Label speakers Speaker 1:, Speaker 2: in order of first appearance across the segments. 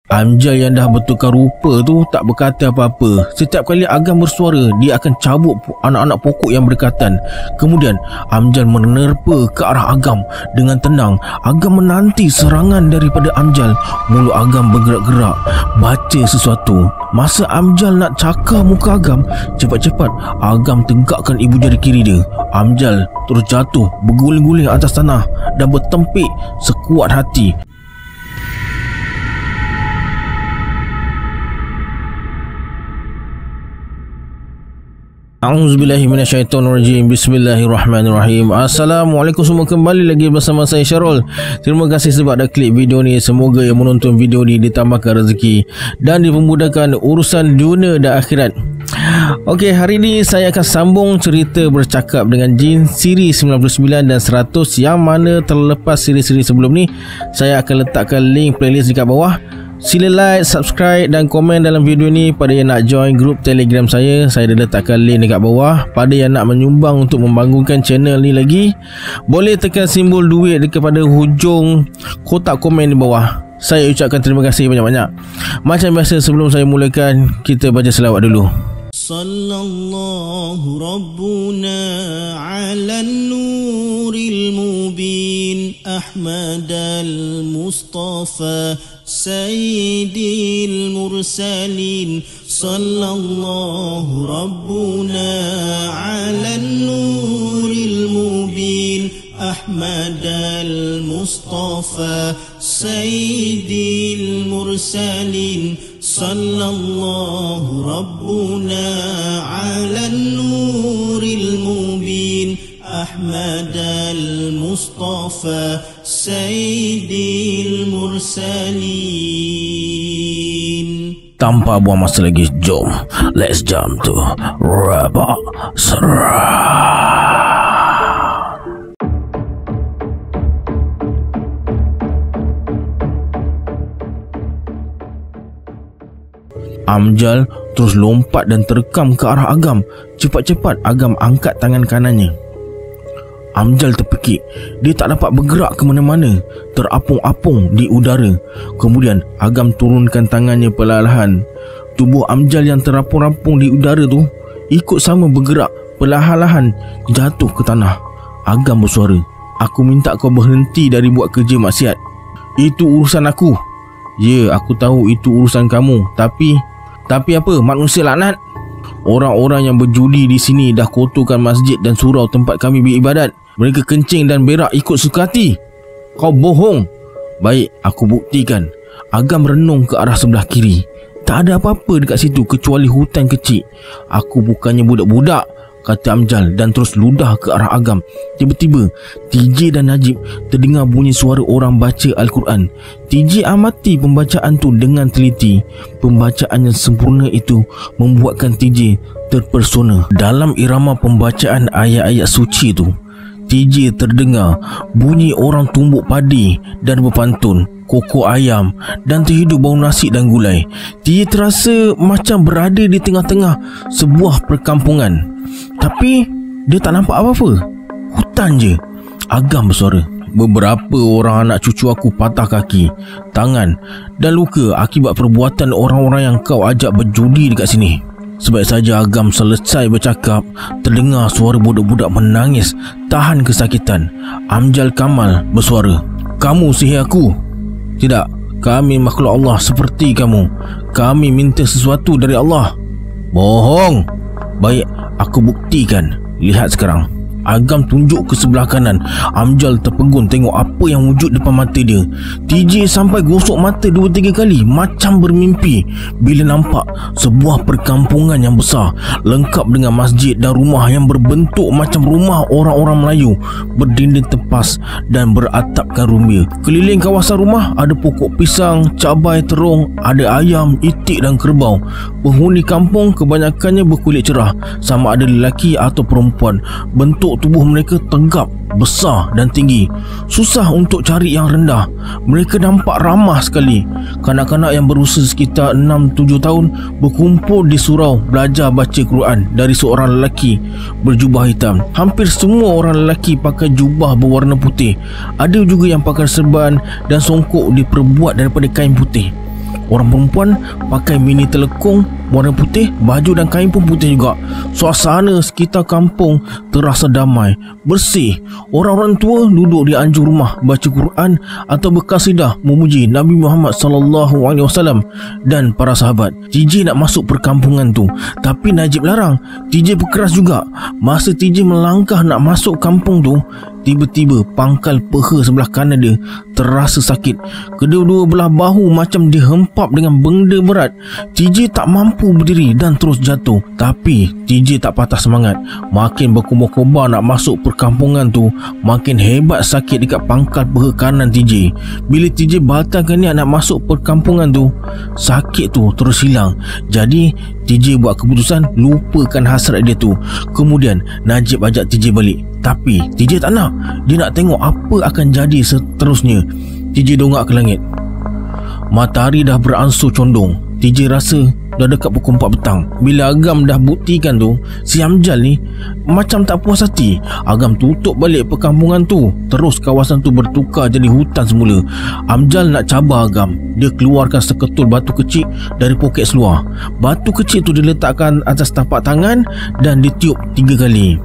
Speaker 1: Amjal yang dah bertukar rupa tu tak berkata apa-apa. Setiap kali Agam bersuara, dia akan cabut anak-anak pokok yang berdekatan. Kemudian Amjal menerpa ke arah Agam. Dengan tenang, Agam menanti serangan daripada Amjal. Mulut Agam bergerak-gerak, baca sesuatu. Masa Amjal nak cakar muka Agam, cepat-cepat Agam tegakkan ibu jari kiri dia. Amjal terus jatuh berguling-guling atas tanah dan bertempik sekuat hati. A'udzubillahi minasyaitonirrajim. Bismillahirrahmanirrahim. Assalamualaikum semua, kembali lagi bersama saya Syarul. Terima kasih sebab dah klik video ni. Semoga yang menonton video ni ditambahkan rezeki dan dipermudahkan urusan dunia dan akhirat. Okey, hari ni saya akan sambung cerita bercakap dengan jin siri 99 dan 100 yang mana terlepas siri-siri sebelum ni. Saya akan letakkan link playlist dekat bawah. Sila like, subscribe dan komen dalam video ni. Pada yang nak join grup Telegram saya dah letakkan link dekat bawah. Pada yang nak menyumbang untuk membangunkan channel ni lagi, boleh tekan simbol duit kepada hujung kotak komen di bawah. Saya ucapkan terima kasih banyak-banyak. Macam biasa, sebelum saya mulakan, kita baca selawat dulu. Sallallahu Rabbuna ala nuril mubin Ahmad al-Mustafa Sayyidil Mursalin. Sallallahu Rabbuna ala nuril mubin Ahmad al-Mustafa Sayyidil Mursalin. Sallallahu Rabbuna ala nuril mubin Ahmad al-Mustafa Sayyidil Mursalin. Tanpa buang masa lagi, jom let's jump to Rabak Serah. Amjal terus lompat dan terkam ke arah Agam. Cepat-cepat Agam angkat tangan kanannya. Amjal terpekik. Dia tak dapat bergerak ke mana-mana, terapung-apung di udara. Kemudian Agam turunkan tangannya perlahan. Tubuh Amjal yang terapung-apung di udara tu ikut sama bergerak perlahan-lahan jatuh ke tanah. Agam bersuara, "Aku minta kau berhenti dari buat kerja maksiat. Itu urusan aku." "Ya, aku tahu itu urusan kamu, Tapi apa, manusia laknat? Orang-orang yang berjudi di sini dah kotorkan masjid dan surau tempat kami beribadat. Mereka kencing dan berak ikut suka hati." "Kau bohong." "Baik, aku buktikan." Agam renung ke arah sebelah kiri. Tak ada apa-apa dekat situ kecuali hutan kecil. "Aku bukannya budak-budak," kata Amjal dan terus ludah ke arah Agam. Tiba-tiba TJ dan Najib terdengar bunyi suara orang baca Al-Quran. TJ amati pembacaan tu dengan teliti. Pembacaan yang sempurna itu membuatkan TJ terpersona. Dalam irama pembacaan ayat-ayat suci tu, TJ terdengar bunyi orang tumbuk padi dan berpantun, kokok ayam dan terhidup bau nasi dan gulai. TJ terasa macam berada di tengah-tengah sebuah perkampungan. Tapi dia tak nampak apa-apa. Hutan je. Agam bersuara, "Beberapa orang anak cucu aku patah kaki, tangan dan luka akibat perbuatan orang-orang yang kau ajak berjudi dekat sini." Sebaik saja Agam selesai bercakap, terdengar suara budak-budak menangis tahan kesakitan. Amjal Kamal bersuara, "Kamu sihir aku?" "Tidak, kami makhluk Allah seperti kamu. Kami minta sesuatu dari Allah." "Bohong." "Baik, aku buktikan. Lihat sekarang." Agam tunjuk ke sebelah kanan. Amjal terpegun tengok apa yang wujud depan mata dia. TJ sampai gosok mata 2-3 kali macam bermimpi bila nampak sebuah perkampungan yang besar, lengkap dengan masjid dan rumah yang berbentuk macam rumah orang-orang Melayu, berdinding tepas dan beratapkan rumia. Keliling kawasan rumah ada pokok pisang, cabai, terung, ada ayam, itik dan kerbau. Penghuni kampung kebanyakannya berkulit cerah, sama ada lelaki atau perempuan. Bentuk tubuh mereka tegap, besar dan tinggi. Susah untuk cari yang rendah. Mereka nampak ramah sekali. Kanak-kanak yang berusia sekitar 6-7 tahun berkumpul di surau belajar baca Quran dari seorang lelaki berjubah hitam. Hampir semua orang lelaki pakai jubah berwarna putih. Ada juga yang pakai serban dan songkok diperbuat daripada kain putih. Orang perempuan pakai mini telekung warna putih, baju dan kain pun putih juga. Suasana sekitar kampung terasa damai, bersih. Orang-orang tua duduk di anjung rumah baca Quran atau berkasidah memuji Nabi Muhammad SAW dan para sahabat. TJ nak masuk perkampungan tu, tapi Najib larang. TJ berkeras juga. Masa TJ melangkah nak masuk kampung tu, tiba-tiba pangkal peha sebelah kanan dia terasa sakit. Kedua-dua belah bahu macam dihempap dengan benda berat. TJ tak mampu berdiri dan terus jatuh. Tapi TJ tak patah semangat. Makin berkobar-kobar nak masuk perkampungan tu, makin hebat sakit dekat pangkal peha kanan TJ. Bila TJ batalkan niat nak masuk perkampungan tu, sakit tu terus hilang. Jadi TJ buat keputusan lupakan hasrat dia tu. Kemudian Najib ajak TJ balik, tapi TJ tak nak. Dia nak tengok apa akan jadi seterusnya. TJ dongak ke langit. Matahari dah beransur condong. TJ rasa dah dekat pukul 4 petang. Bila Agam dah buktikan tu, si Amjal ni macam tak puas hati. Agam tutup balik perkampungan tu. Terus kawasan tu bertukar jadi hutan semula. Amjal nak cabar Agam. Dia keluarkan seketul batu kecil dari poket seluar. Batu kecil tu diletakkan atas tapak tangan dan ditiup 3 kali.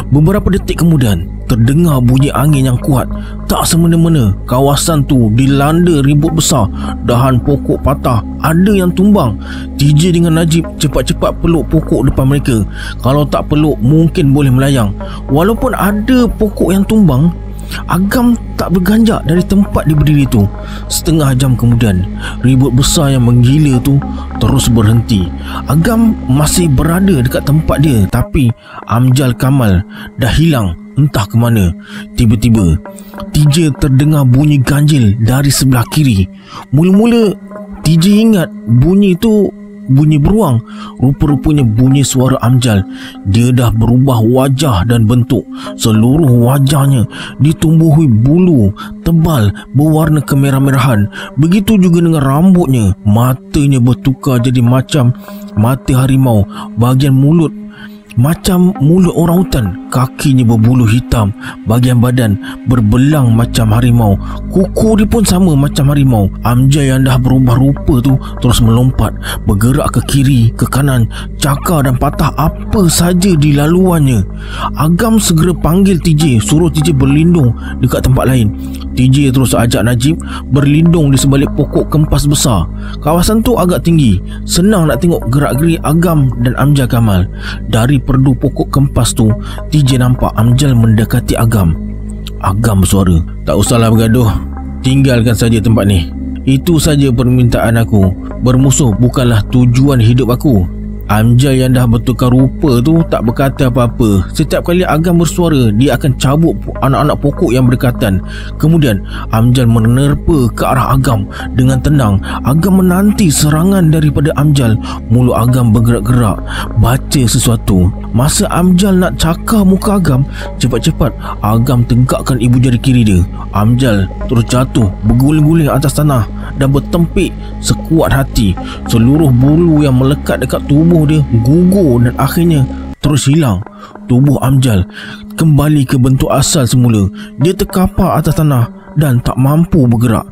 Speaker 1: Beberapa detik kemudian terdengar bunyi angin yang kuat. Tak semena-mena kawasan tu dilanda ribut besar. Dahan pokok patah, ada yang tumbang. TJ dengan Najib cepat-cepat peluk pokok depan mereka. Kalau tak peluk mungkin boleh melayang. Walaupun ada pokok yang tumbang, Agam tak berganjak dari tempat dia berdiri tu. Setengah jam kemudian, ribut besar yang menggila tu terus berhenti. Agam masih berada dekat tempat dia, tapi Amjal Kamal dah hilang entah ke mana. Tiba-tiba TJ terdengar bunyi ganjil dari sebelah kiri. Mula-mula TJ ingat bunyi tu bunyi beruang. Rupa-rupanya bunyi suara Amjal. Dia dah berubah wajah dan bentuk. Seluruh wajahnya ditumbuhi bulu tebal berwarna kemerah-merahan. Begitu juga dengan rambutnya. Matanya bertukar jadi macam mata harimau. Bahagian mulut macam mulut orang hutan. Kakinya berbulu hitam. Bahagian badan berbelang macam harimau. Kuku dia pun sama macam harimau. Amjal yang dah berubah rupa tu terus melompat, bergerak ke kiri, ke kanan, cakar dan patah apa saja di laluannya. Agam segera panggil TJ, suruh TJ berlindung dekat tempat lain. TJ terus ajak Najib berlindung di sebalik pokok kempas besar. Kawasan tu agak tinggi, senang nak tengok gerak-gerik Agam dan Amjal Kamal. Dari perdu pokok kempas tu, TJ nampak Amjal mendekati Agam. Agam bersuara, "Tak usahlah bergaduh, tinggalkan saja tempat ni. Itu saja permintaan aku. Bermusuh bukanlah tujuan hidup aku." Amjal yang dah bertukar rupa tu tak berkata apa-apa. Setiap kali Agam bersuara, dia akan cabut anak-anak pokok yang berdekatan. Kemudian Amjal menerpa ke arah Agam dengan tenang. Agam menanti serangan daripada Amjal. Mulut Agam bergerak-gerak, baca sesuatu. Masa Amjal nak cakar muka Agam, cepat-cepat Agam tegakkan ibu jari kiri dia. Amjal terus jatuh berguling-guling atas tanah dan bertempik sekuat hati. Seluruh bulu yang melekat dekat tubuh dia gugur dan akhirnya terus hilang. Tubuh Amjal kembali ke bentuk asal semula. Dia terkapar atas tanah dan tak mampu bergerak.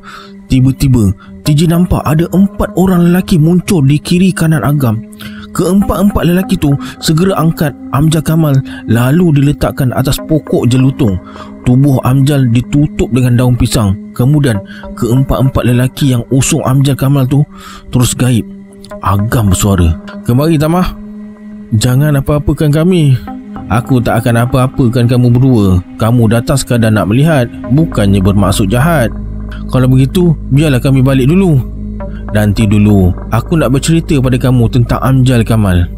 Speaker 1: Tiba-tiba TJ nampak ada 4 orang lelaki muncul di kiri kanan Agam. Keempat-empat lelaki tu segera angkat Amjal Kamal lalu diletakkan atas pokok jelutung. Tubuh Amjal ditutup dengan daun pisang. Kemudian keempat-empat lelaki yang usung Amjal Kamal tu terus gaib. Agam bersuara, "Kemari Tamah, jangan apa-apakan kami. Aku tak akan apa-apakan kamu berdua. Kamu datang sekadar nak melihat, bukannya bermaksud jahat. Kalau begitu, biarlah kami balik dulu. Nanti dulu, aku nak bercerita pada kamu tentang Amjal Kamal."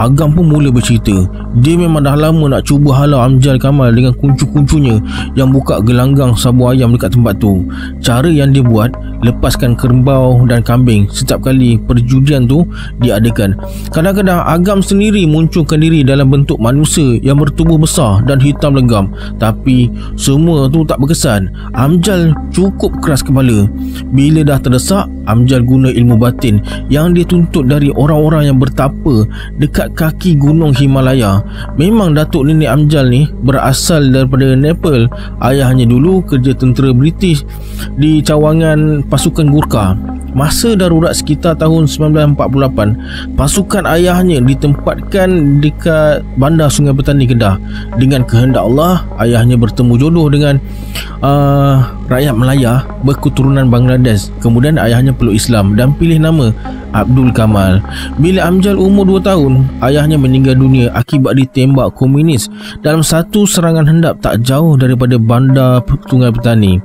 Speaker 1: Agam pun mula bercerita. Dia memang dah lama nak cuba halau Amjal Kamal dengan kuncu-kuncunya yang buka gelanggang sabur ayam dekat tempat tu. Cara yang dia buat, lepaskan kerbau dan kambing setiap kali perjudian tu diadakan. Kadang-kadang Agam sendiri munculkan diri dalam bentuk manusia yang bertubuh besar dan hitam legam. Tapi semua tu tak berkesan. Amjal cukup keras kepala. Bila dah terdesak, Amjal guna ilmu batin yang dia tuntut dari orang-orang yang bertapa dekat dekat kaki gunung Himalaya. Memang datuk nenek Amjal ni berasal daripada Nepal. Ayahnya dulu kerja tentera British di cawangan pasukan Gurkha. Masa darurat sekitar tahun 1948, pasukan ayahnya ditempatkan dekat bandar Sungai Petani Kedah. Dengan kehendak Allah, ayahnya bertemu jodoh dengan rakyat Melaya berketurunan Bangladesh. Kemudian ayahnya peluk Islam dan pilih nama Abdul Kamal. Bila Amjal umur 2 tahun, ayahnya meninggal dunia akibat ditembak komunis dalam satu serangan hendap tak jauh daripada bandar Sungai Petani.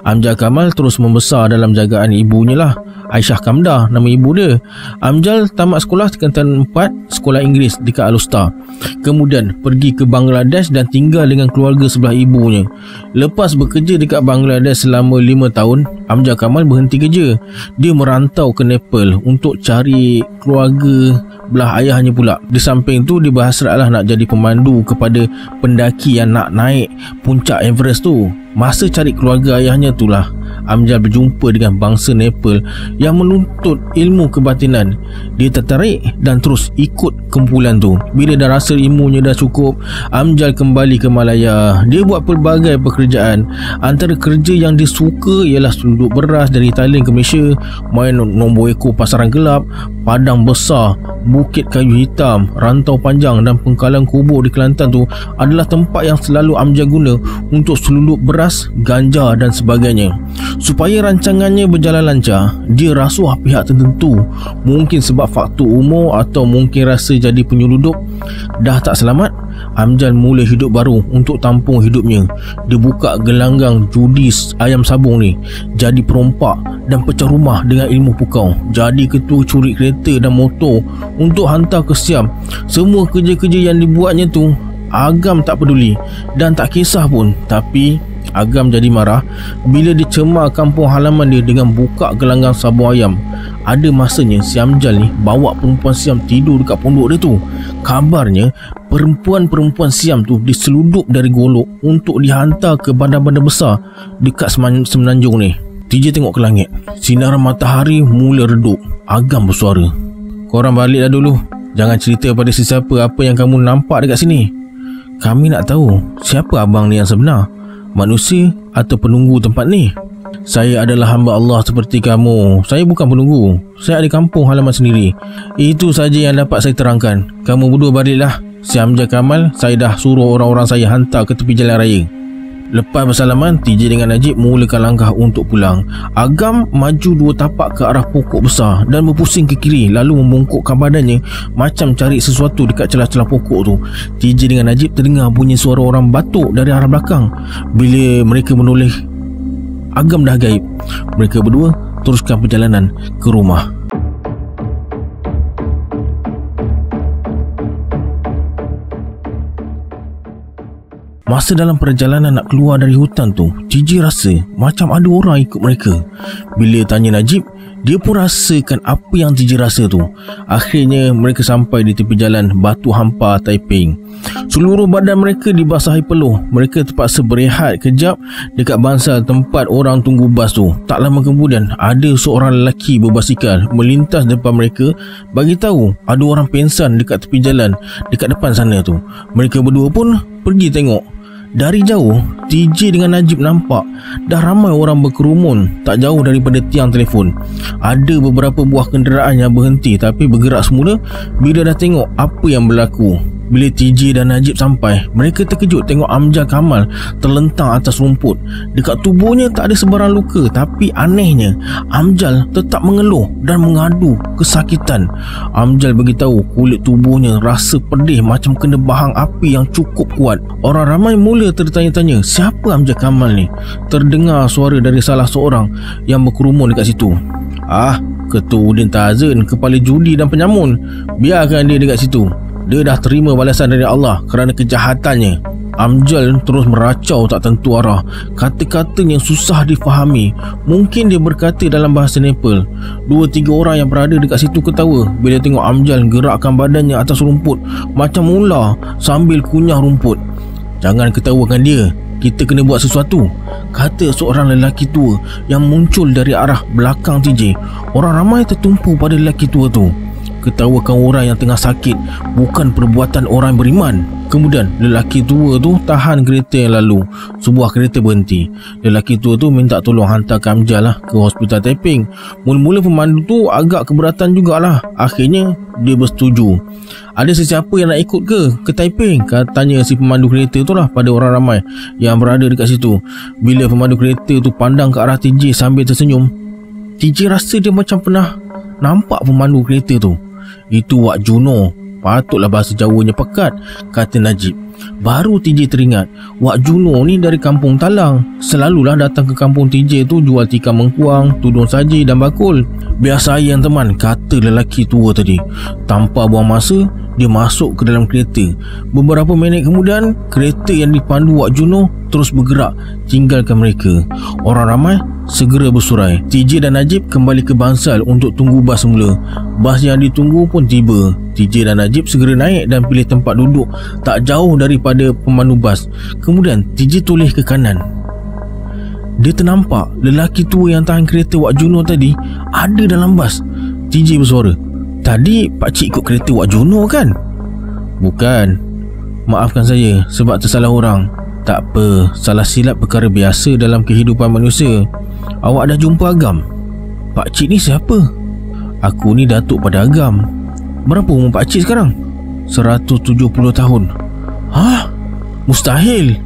Speaker 1: Amjal Kamal terus membesar dalam jagaan ibunya lah, Aisyah Kamdah nama ibu dia. Amjal tamat sekolah tingkatan 4 sekolah Inggeris dekat Al-Usta. Kemudian pergi ke Bangladesh dan tinggal dengan keluarga sebelah ibunya. Lepas bekerja dekat Bangladesh selama 5 tahun, Amjal Kamal berhenti kerja. Dia merantau ke Nepal untuk cari keluarga belah ayahnya pula. Di samping tu dia berhasratlah nak jadi pemandu kepada pendaki yang nak naik puncak Everest tu. Masa cari keluarga ayahnya itulah Amjal berjumpa dengan bangsa Nepal yang menuntut ilmu kebatinan. Dia tertarik dan terus ikut kumpulan tu. Bila dah rasa ilmunya dah cukup, Amjal kembali ke Malaya. Dia buat pelbagai pekerjaan. Antara kerja yang dia suka ialah selundup beras dari Thailand ke Malaysia, main nombor ekor pasaran gelap, padang besar, bukit kayu hitam, rantau panjang dan pengkalan kubur di Kelantan tu adalah tempat yang selalu Amjal guna untuk selundup beras, ganja dan sebagainya. Supaya rancangannya berjalan lancar, dia rasuah pihak tertentu. Mungkin sebab faktor umur atau mungkin rasa jadi penyelundup dah tak selamat, Amjal mula hidup baru untuk tampung hidupnya. Dia buka gelanggang judi ayam sabung ni, jadi perompak dan pecah rumah dengan ilmu pukau, jadi ketua curi kereta dan motor untuk hantar ke Siam. Semua kerja-kerja yang dibuatnya tu Agam tak peduli dan tak kisah pun. Tapi Agam jadi marah bila dicemar kampung halaman dia dengan buka gelanggang sabung ayam. Ada masanya si Amjal ni bawa perempuan Siam tidur dekat pondok dia tu. Kabarnya perempuan-perempuan Siam tu diseludup dari golok untuk dihantar ke bandar-bandar besar dekat Semenanjung ni. TJ tengok ke langit. Sinaran matahari mula redup. Agam bersuara, "Korang baliklah dulu. Jangan cerita pada sesiapa apa yang kamu nampak dekat sini. Kami nak tahu siapa abang ni yang sebenar, manusia atau penunggu tempat ni. Saya adalah hamba Allah seperti kamu. Saya bukan penunggu. Saya ada kampung halaman sendiri. Itu saja yang dapat saya terangkan. Kamu berdua baliklah. Si Amjal Kamal saya dah suruh orang-orang saya hantar ke tepi jalan raya." Lepas bersalaman, TJ dengan Najib mulakan langkah untuk pulang. Agam maju 2 tapak ke arah pokok besar dan berpusing ke kiri, lalu membungkukkan badannya macam cari sesuatu dekat celah-celah pokok tu. TJ dengan Najib terdengar bunyi suara orang batuk dari arah belakang. Bila mereka menoleh, Agam dah gaib. Mereka berdua teruskan perjalanan ke rumah. Masa dalam perjalanan nak keluar dari hutan tu, TJ rasa macam ada orang ikut mereka. Bila tanya Najib, dia pun rasakan apa yang TJ rasa tu. Akhirnya mereka sampai di tepi jalan Batu Hampa Taiping. Seluruh badan mereka dibasahi peluh. Mereka terpaksa berehat kejap dekat bansal tempat orang tunggu bas tu. Tak lama kemudian, ada seorang lelaki berbasikal melintas depan mereka, bagi tahu ada orang pengsan dekat tepi jalan dekat depan sana tu. Mereka berdua pun pergi tengok. Dari jauh, TJ dengan Najib nampak dah ramai orang berkerumun tak jauh daripada tiang telefon. Ada beberapa buah kenderaan yang berhenti tapi bergerak semula bila dah tengok apa yang berlaku. Bila TJ dan Najib sampai, mereka terkejut tengok Amjal Kamal terlentang atas rumput. Dekat tubuhnya tak ada sebarang luka, tapi anehnya Amjal tetap mengeluh dan mengadu kesakitan. Amjal beritahu kulit tubuhnya rasa pedih macam kena bahang api yang cukup kuat. Orang ramai mula tertanya-tanya, siapa Amjal Kamal ni? Terdengar suara dari salah seorang yang berkerumun dekat situ. Ketua Udin Tazan, kepala judi dan penyamun. Biarkan dia dekat situ. Dia dah terima balasan dari Allah kerana kejahatannya. Amjal terus meracau tak tentu arah. Kata-katanya susah difahami. Mungkin dia berkata dalam bahasa Nepal. 2-3 orang yang berada dekat situ ketawa bila tengok Amjal gerakkan badannya atas rumput macam ular sambil kunyah rumput. "Jangan ketawakan dia. Kita kena buat sesuatu," kata seorang lelaki tua yang muncul dari arah belakang TJ. Orang ramai tertumpu pada lelaki tua tu. ketawakan orang yang tengah sakit, bukan perbuatan orang beriman. Kemudian lelaki tua tu tahan kereta yang lalu. Sebuah kereta berhenti. Lelaki tua tu minta tolong hantarkan Amjal lah ke hospital Taiping. Mula-mula pemandu tu agak keberatan jugalah. Akhirnya dia bersetuju. Ada sesiapa yang nak ikut ke Taiping? Katanya si pemandu kereta tu lah pada orang ramai yang berada dekat situ. Bila pemandu kereta tu pandang ke arah TJ sambil tersenyum, TJ rasa dia macam pernah nampak pemandu kereta tu. Itu Wak Juno. Patutlah bahasa Jawanya pekat, kata Najib. Baru TJ teringat, Wak Juno ni dari kampung Talang. Selalulah datang ke kampung TJ tu jual tikar mengkuang, tudung saji dan bakul. Biar sayang teman, kata lelaki tua tadi. Tanpa buang masa, dia masuk ke dalam kereta. Beberapa minit kemudian, kereta yang dipandu Wak Juno terus bergerak tinggalkan mereka. Orang ramai segera bersurai. TJ dan Najib kembali ke Bansal untuk tunggu bas semula. Bas yang ditunggu pun tiba. TJ dan Najib segera naik dan pilih tempat duduk tak jauh daripada pemandu bas. Kemudian TJ toleh ke kanan. Dia ternampak lelaki tua yang tahan kereta Wak Juno tadi ada dalam bas. TJ bersuara, "Tadi pakcik ikut kereta Wak Juno kan?" "Bukan. Maafkan saya sebab tersalah orang." "Tak apa, salah silap perkara biasa dalam kehidupan manusia. Awak dah jumpa Agam?" "Pakcik ni siapa?" "Aku ni Datuk pada Agam." "Berapa umur pakcik sekarang?" 170 tahun. "Hah? Mustahil."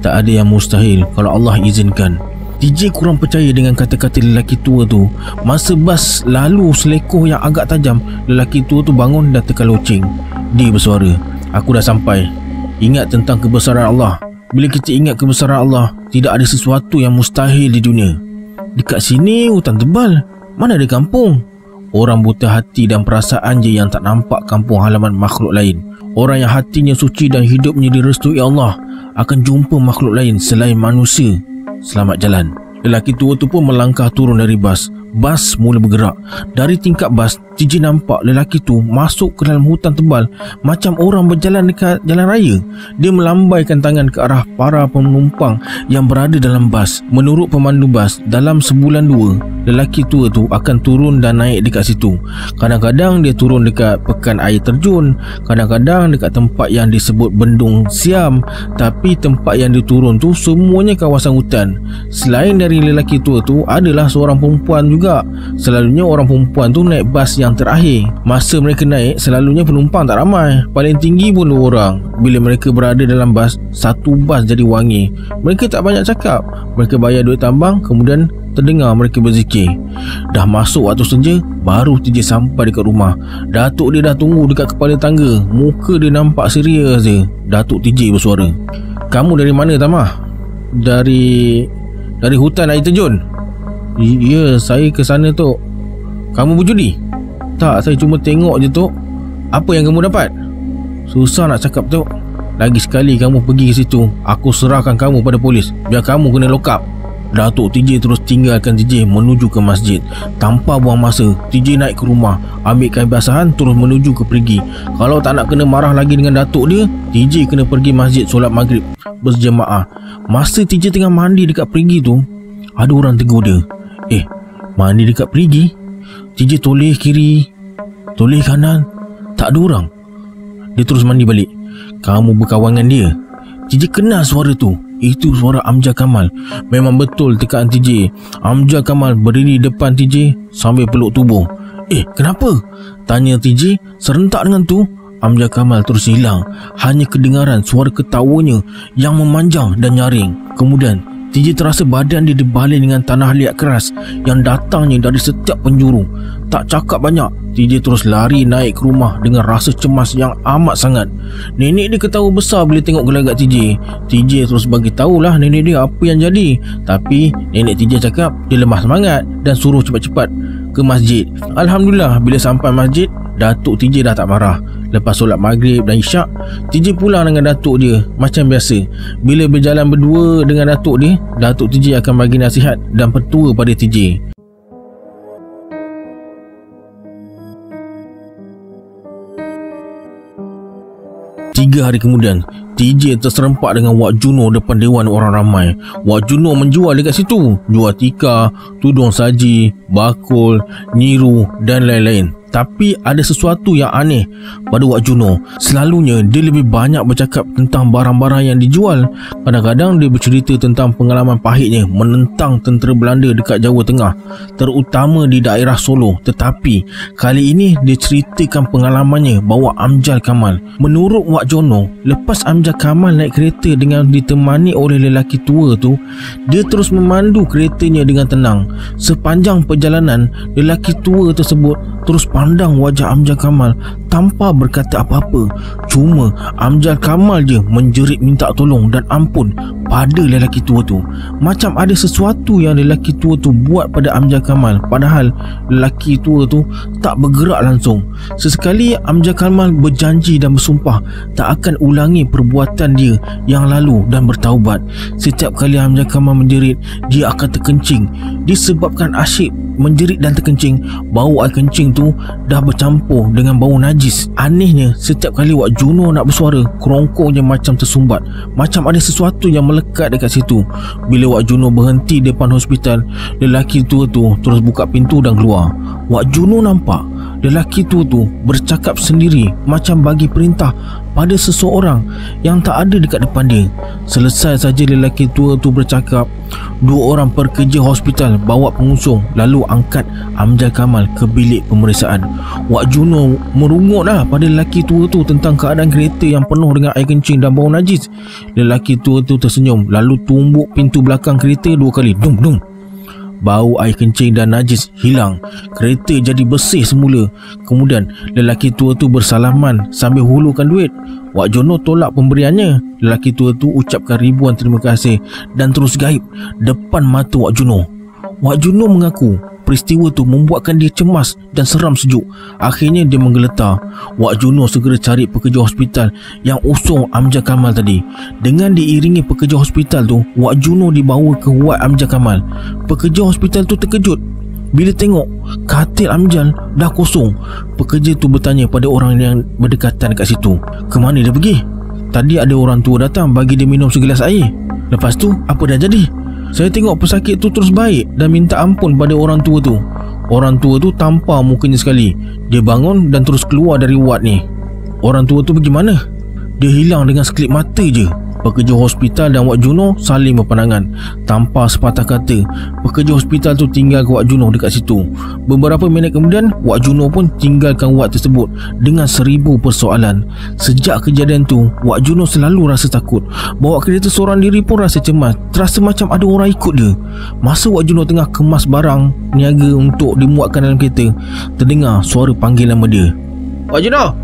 Speaker 1: "Tak ada yang mustahil kalau Allah izinkan." TJ kurang percaya dengan kata-kata lelaki tua tu. Masa bas lalu selekoh yang agak tajam, lelaki tua tu bangun dan tekan loceng. Dia bersuara, "Aku dah sampai. Ingat tentang kebesaran Allah. Bila kita ingat kebesaran Allah, tidak ada sesuatu yang mustahil di dunia." "Dekat sini hutan tebal. Mana ada kampung?" "Orang buta hati dan perasaan je yang tak nampak kampung halaman makhluk lain. Orang yang hatinya suci dan hidupnya direstui Allah akan jumpa makhluk lain selain manusia. Selamat jalan." Lelaki tua tu pun melangkah turun dari bas. Bas mula bergerak. Dari tingkap bas, TJ nampak lelaki tu masuk ke dalam hutan tebal macam orang berjalan dekat jalan raya. Dia melambaikan tangan ke arah para penumpang yang berada dalam bas. Menurut pemandu bas, dalam sebulan dua, lelaki tua tu akan turun dan naik dekat situ. Kadang-kadang dia turun dekat pekan air terjun, kadang-kadang dekat tempat yang disebut Bendung Siam. Tapi tempat yang dia turun tu semuanya kawasan hutan. Selain dari lelaki tua tu, adalah seorang perempuan juga. Selalunya orang perempuan tu naik bas yang terakhir. Masa mereka naik, selalunya penumpang tak ramai. Paling tinggi pun 2 orang. Bila mereka berada dalam bas, satu bas jadi wangi. Mereka tak banyak cakap. Mereka bayar duit tambang, kemudian terdengar mereka berzikir. Dah masuk waktu senja, baru TJ sampai dekat rumah. Datuk dia dah tunggu dekat kepala tangga. Muka dia nampak serius je. Datuk TJ bersuara, "Kamu dari mana, Tamah?" Dari hutan air terjun." "Ya, saya ke sana, Tok." "Kamu berjudi?" "Tak, saya cuma tengok je, Tok." "Apa yang kamu dapat?" "Susah nak cakap, Tok. Lagi sekali kamu pergi ke situ, aku serahkan kamu pada polis. Biar kamu kena lock up." Datuk TJ terus tinggalkan TJ menuju ke masjid. Tanpa buang masa, TJ naik ke rumah, ambil kain basahan, terus menuju ke perigi. Kalau tak nak kena marah lagi dengan datuk dia, TJ kena pergi masjid solat maghrib berjemaah. Masa TJ tengah mandi dekat perigi tu, ada orang tegur dia. Mandi dekat perigi?" TJ toleh kiri, toleh kanan, tak ada orang. Dia terus mandi balik. "Kamu berkawan dengan dia?" TJ kenal suara tu. Itu suara Amjad Kamal. Memang betul tekaan TJ. Amjad Kamal berdiri depan TJ sambil peluk tubuh. Kenapa?" tanya TJ. Serentak dengan tu, Amjad Kamal terus hilang. Hanya kedengaran suara ketawanya yang memanjang dan nyaring. Kemudian TJ terasa badan dia dibalin dengan tanah liat keras yang datangnya dari setiap penjuru. Tak cakap banyak, TJ terus lari naik ke rumah dengan rasa cemas yang amat sangat. Nenek dia ketawa besar bila tengok gelagat TJ. TJ terus bagi tahulah nenek dia apa yang jadi. Tapi nenek TJ cakap dia lemah semangat dan suruh cepat-cepat ke masjid. Alhamdulillah, bila sampai masjid, Datuk TJ dah tak marah. Lepas solat maghrib dan isyak, TJ pulang dengan datuk dia macam biasa. Bila berjalan berdua dengan datuk dia, Datuk TJ akan bagi nasihat dan petua pada TJ. 3 hari kemudian, TJ terserempak dengan Wak Juno depan dewan orang ramai. Wak Juno menjual dekat situ. Jual tikar, tudung saji, bakul, nyiru dan lain-lain. Tapi ada sesuatu yang aneh pada Wak Juno. Selalunya dia lebih banyak bercakap tentang barang-barang yang dijual. Kadang-kadang dia bercerita tentang pengalaman pahitnya menentang tentera Belanda dekat Jawa Tengah, terutama di daerah Solo. Tetapi kali ini dia ceritakan pengalamannya bawa Amjad Kamal. Menurut Wak Juno, lepas Amjad Kamal naik kereta dengan ditemani oleh lelaki tua tu, dia terus memandu keretanya dengan tenang. Sepanjang perjalanan, lelaki tua tersebut terus pandang wajah Amjad Kamal tanpa berkata apa-apa. Cuma Amjad Kamal je menjerit minta tolong dan ampun pada lelaki tua tu. Macam ada sesuatu yang lelaki tua tu buat pada Amjad Kamal, padahal lelaki tua tu tak bergerak langsung. Sesekali Amjad Kamal berjanji dan bersumpah tak akan ulangi perbuatan dia yang lalu dan bertaubat. Setiap kali Amjad Kamal menjerit, dia akan terkencing. Disebabkan asyik menjerit dan terkencing, bau air kencing tu dah bercampur dengan bau najis. Anehnya, setiap kali Wak Juno nak bersuara, kerongkongnya macam tersumbat, macam ada sesuatu yang melekat dekat situ. Bila Wak Juno berhenti depan hospital, lelaki tua tu terus buka pintu dan keluar. Wak Juno nampak lelaki tua tu bercakap sendiri, macam bagi perintah pada seseorang yang tak ada dekat depan dia. Selesai saja lelaki tua tu bercakap, dua orang pekerja hospital bawa pengusung lalu angkat Amjad Kamal ke bilik pemeriksaan. Wak Juno merungutlah pada lelaki tua tu tentang keadaan kereta yang penuh dengan air kencing dan bau najis. Lelaki tua tu tersenyum lalu tumbuk pintu belakang kereta 2 kali. Dung dung. Bau air kencing dan najis hilang. Kereta jadi bersih semula. Kemudian lelaki tua tu bersalaman sambil hulurkan duit. Wak Juno tolak pemberiannya. Lelaki tua tu ucapkan ribuan terima kasih dan terus gaib depan mata Wak Juno. Wak Juno mengaku peristiwa tu membuatkan dia cemas dan seram sejuk. Akhirnya dia menggeletar. Wak Juno segera cari pekerja hospital yang usung Amjad Kamal tadi. Dengan diiringi pekerja hospital tu, Wak Juno dibawa ke wad Amjad Kamal. Pekerja hospital tu terkejut bila tengok katil Amjad dah kosong. Pekerja tu bertanya pada orang yang berdekatan kat situ, ke mana dia pergi? Tadi ada orang tua datang bagi dia minum segelas air. Lepas tu apa dah jadi? Saya tengok pesakit tu terus baik dan minta ampun pada orang tua tu. Orang tua tu tampar mukanya sekali. Dia bangun dan terus keluar dari wad ni. Orang tua tu pergi mana? Dia hilang dengan sekelip mata je. Pekerja hospital dan Wak Juno saling berpandangan. Tanpa sepatah kata, pekerja hospital tu tinggalkan Wak Juno dekat situ. Beberapa minit kemudian, Wak Juno pun tinggalkan wad tersebut dengan 1000 persoalan. Sejak kejadian tu, Wak Juno selalu rasa takut. Bawa kereta seorang diri pun rasa cemas, terasa macam ada orang ikut dia. Masa Wak Juno tengah kemas barang niaga untuk dimuatkan dalam kereta, terdengar suara panggil nama dia. Wak Juno!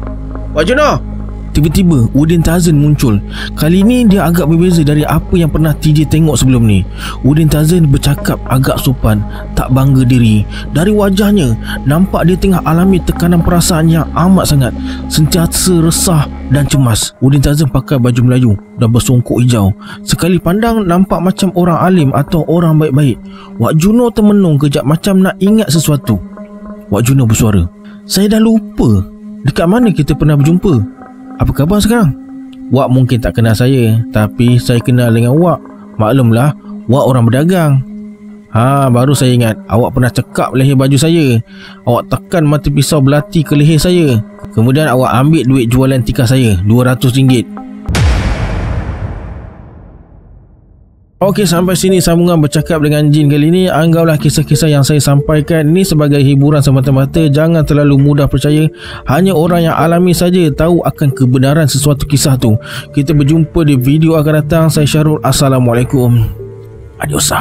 Speaker 1: Wak Juno! Tiba-tiba Udin Tazan muncul. Kali ni dia agak berbeza dari apa yang pernah TJ tengok sebelum ni. Udin Tazan bercakap agak sopan, tak bangga diri. Dari wajahnya nampak dia tengah alami tekanan perasaan yang amat sangat, sentiasa resah dan cemas. Udin Tazan pakai baju Melayu dan bersongkok hijau. Sekali pandang nampak macam orang alim atau orang baik-baik. Wak Juno termenung kejap macam nak ingat sesuatu. Wak Juno bersuara, "Saya dah lupa dekat mana kita pernah berjumpa. Apa khabar sekarang?" Wak mungkin tak kenal saya, tapi saya kenal dengan Wak. Maklumlah, Wak orang berdagang. Baru saya ingat, awak pernah cekap leher baju saya. Awak tekan mata pisau belati ke leher saya. Kemudian awak ambil duit jualan tikar saya, RM200. Okey, sampai sini sambungan bercakap dengan Jin kali ini. Anggaplah kisah-kisah yang saya sampaikan ni sebagai hiburan semata-mata. Jangan terlalu mudah percaya. Hanya orang yang alami saja tahu akan kebenaran sesuatu kisah tu. Kita berjumpa di video akan datang. Saya Syarul. Assalamualaikum. Adios.